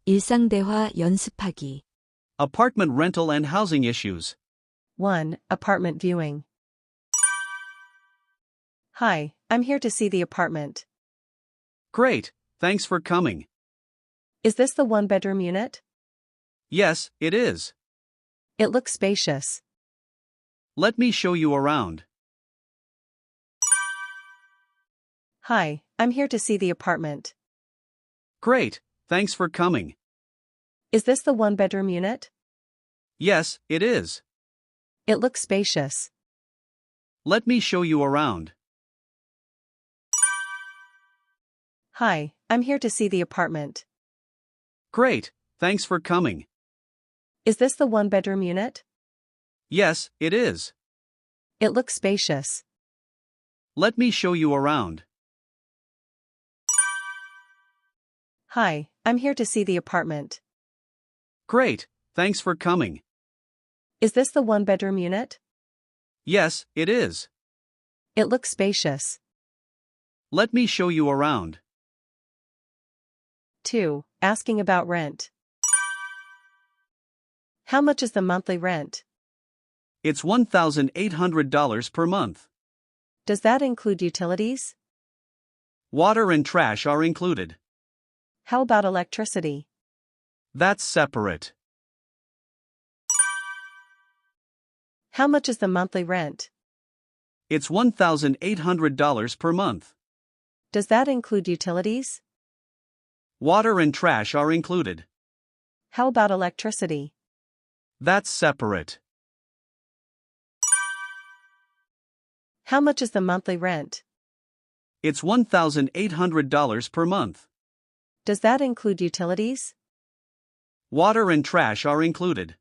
일상대화 연습하기. Apartment rental and housing issues. 1. Apartment viewing. Hi, I'm here to see the apartment. Great, thanks for coming. Is this the one-bedroom unit? Yes, it is. It looks spacious. Let me show you around. Hi, I'm here to see the apartment. Great, thanks for coming. Is this the one-bedroom unit? Yes, it is. It looks spacious. Let me show you around. Hi, I'm here to see the apartment. Great, thanks for coming. Is this the one-bedroom unit? Yes, it is. It looks spacious. Let me show you around. Hi, I'm here to see the apartment. Great, thanks for coming. Is this the one-bedroom unit? Yes, it is. It looks spacious. Let me show you around. 2. Asking about rent. How much is the monthly rent? It's $1,800 per month. Does that include utilities? Water and trash are included. How about electricity? That's separate. How much is the monthly rent? It's $1,800 per month. Does that include utilities? Water and trash are included. How about electricity? That's separate. How much is the monthly rent? It's $1,800 per month. Does that include utilities? Water and trash are included.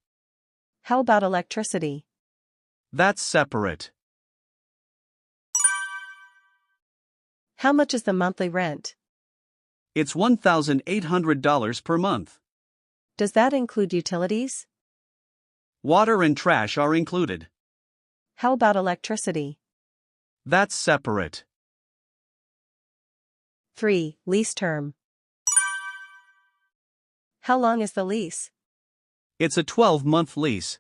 How about electricity? That's separate. How much is the monthly rent? It's $1,800 per month. Does that include utilities? Water and trash are included. How about electricity? That's separate. 3. Lease term. How long is the lease? It's a 12-month lease.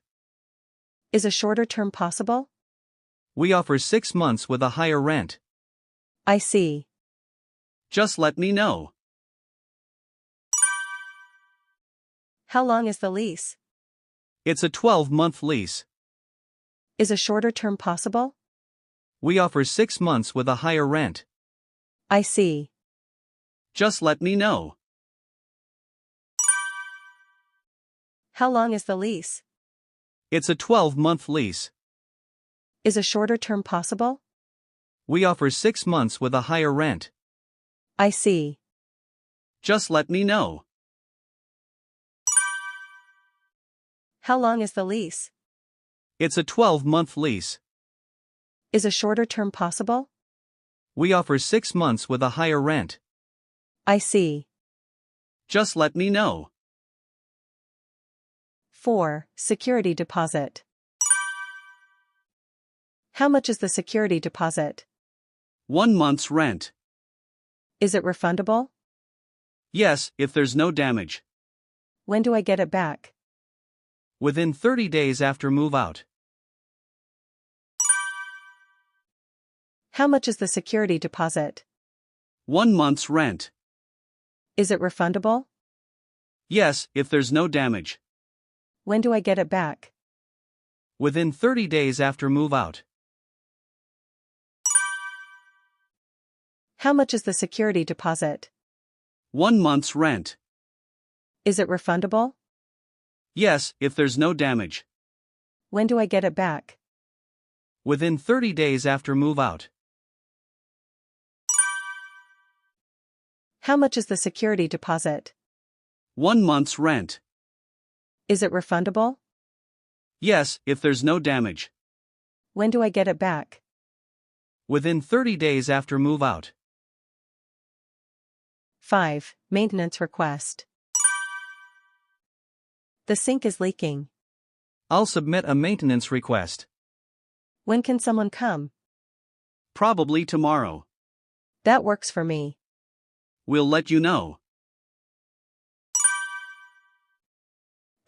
Is a shorter term possible? We offer 6 months with a higher rent. I see. Just let me know. How long is the lease? It's a 12-month lease. Is a shorter term possible? We offer 6 months with a higher rent. I see. Just let me know. How long is the lease? It's a 12-month lease. Is a shorter term possible? We offer 6 months with a higher rent. I see. Just let me know. How long is the lease? It's a 12-month lease. Is a shorter term possible? We offer 6 months with a higher rent. I see. Just let me know. 4. Security deposit. How much is the security deposit? 1 month's rent. Is it refundable? Yes, if there's no damage. When do I get it back? Within 30 days after move out. How much is the security deposit? 1 month's rent. Is it refundable? Yes, if there's no damage. When do I get it back? Within 30 days after move out. How much is the security deposit? 1 month's rent. Is it refundable? Yes, if there's no damage. When do I get it back? Within 30 days after move out. How much is the security deposit? 1 month's rent. Is it refundable? Yes, if there's no damage. When do I get it back? Within 30 days after move out. 5. Maintenance request. The sink is leaking. I'll submit a maintenance request. When can someone come? Probably tomorrow. That works for me. We'll let you know.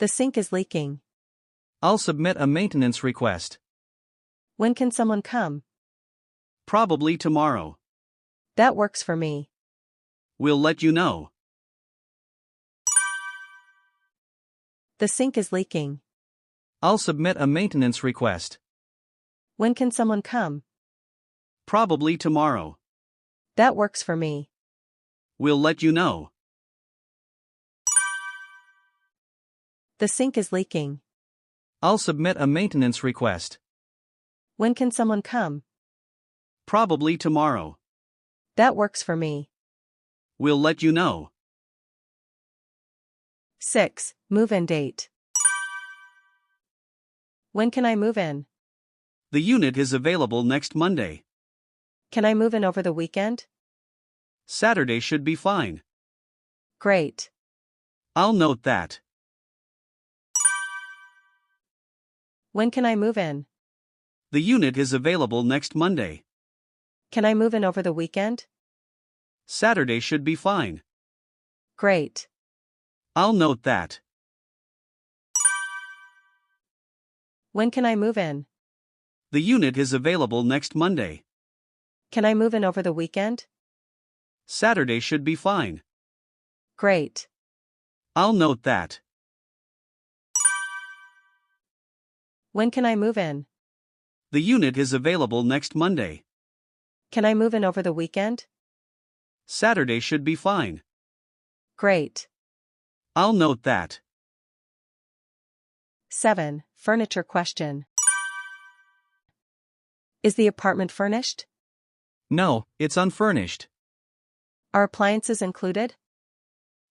The sink is leaking. I'll submit a maintenance request. When can someone come? Probably tomorrow. That works for me. We'll let you know. The sink is leaking. I'll submit a maintenance request. When can someone come? Probably tomorrow. That works for me. We'll let you know. The sink is leaking. I'll submit a maintenance request. When can someone come? Probably tomorrow. That works for me. We'll let you know. 6. Move-in date. When can I move in? The unit is available next Monday. Can I move in over the weekend? Saturday should be fine. Great. I'll note that. When can I move in? The unit is available next Monday. Can I move in over the weekend? Saturday should be fine. Great. I'll note that. When can I move in? The unit is available next Monday. Can I move in over the weekend? Saturday should be fine. Great. I'll note that. When can I move in? The unit is available next Monday. Can I move in over the weekend? Saturday should be fine. Great. I'll note that. 7. Furniture question. Is the apartment furnished? No, it's unfurnished. Are appliances included?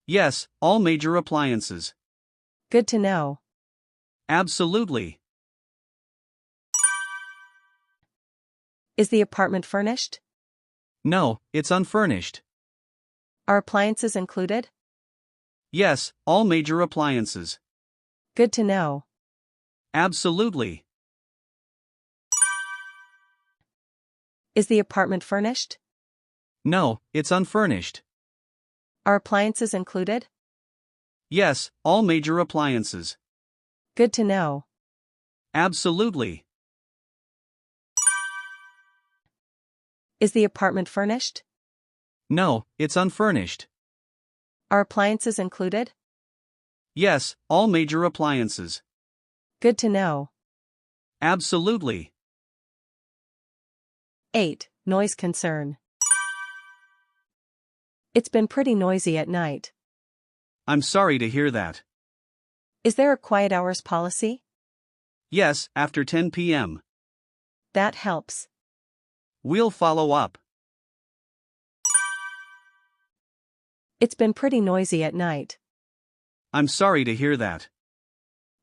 Yes, all major appliances. Good to know. Absolutely. Is the apartment furnished? No, it's unfurnished. Are appliances included? Yes, all major appliances. Good to know. Absolutely. Is the apartment furnished? No, it's unfurnished. Are appliances included? Yes, all major appliances. Good to know. Absolutely. Is the apartment furnished? No, it's unfurnished. Are appliances included? Yes, all major appliances. Good to know. Absolutely. 8. Noise concern. It's been pretty noisy at night. I'm sorry to hear that. Is there a quiet hours policy? Yes, after 10 p.m. That helps. We'll follow up. It's been pretty noisy at night. I'm sorry to hear that.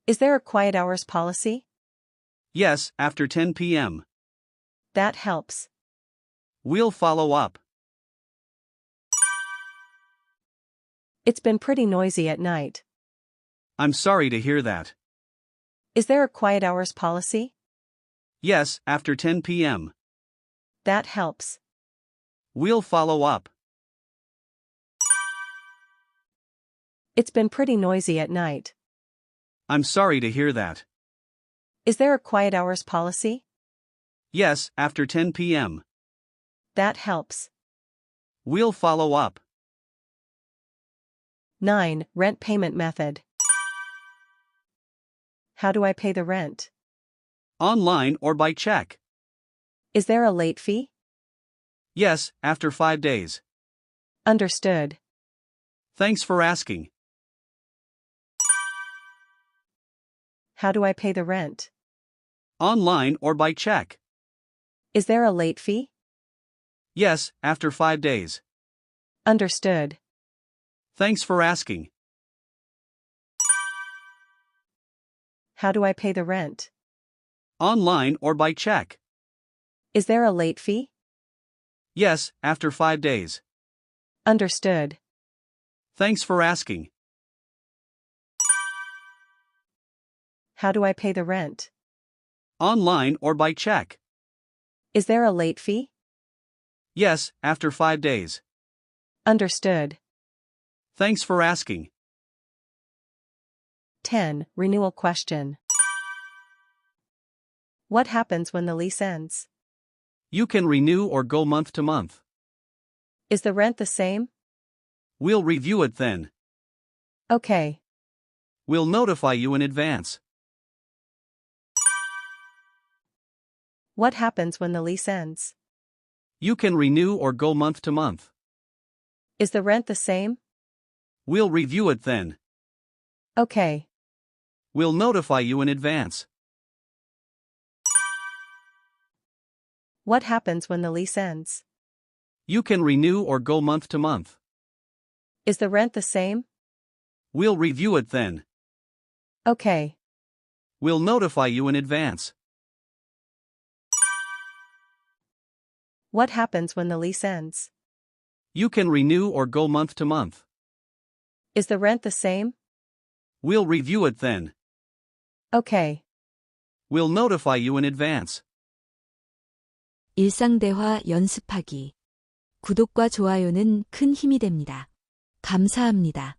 Is there a quiet hours policy? Yes, after 10 p.m. That helps. We'll follow up. It's been pretty noisy at night. I'm sorry to hear that. Is there a quiet hours policy? Yes, after 10 p.m. That helps. We'll follow up. It's been pretty noisy at night. I'm sorry to hear that. Is there a quiet hours policy? Yes, after 10 p.m. That helps. We'll follow up. 9. Rent payment method. How do I pay the rent? Online or by check? Is there a late fee? Yes, after 5 days. Understood. Thanks for asking. How do I pay the rent? Online or by check? Is there a late fee? Yes, after 5 days. Understood. Thanks for asking. How do I pay the rent? Online or by check? Is there a late fee? Yes, after 5 days. Understood. Thanks for asking. How do I pay the rent? Online or by check? Is there a late fee? Yes, after 5 days. Understood. Thanks for asking. 10. Renewal Question. What happens when the lease ends? You can renew or go month to month. Is the rent the same? We'll review it then. Okay. We'll notify you in advance. What happens when the lease ends? You can renew or go month to month. Is the rent the same? We'll review it then. Okay. We'll notify you in advance. What happens when the lease ends? You can renew or go month to month. Is the rent the same? We'll review it then. Okay. We'll notify you in advance. What happens when the lease ends? You can renew or go month to month. Is the rent the same? We'll review it then. Okay. We'll notify you in advance. 일상대화 연습하기. 구독과 좋아요는 큰 힘이 됩니다. 감사합니다.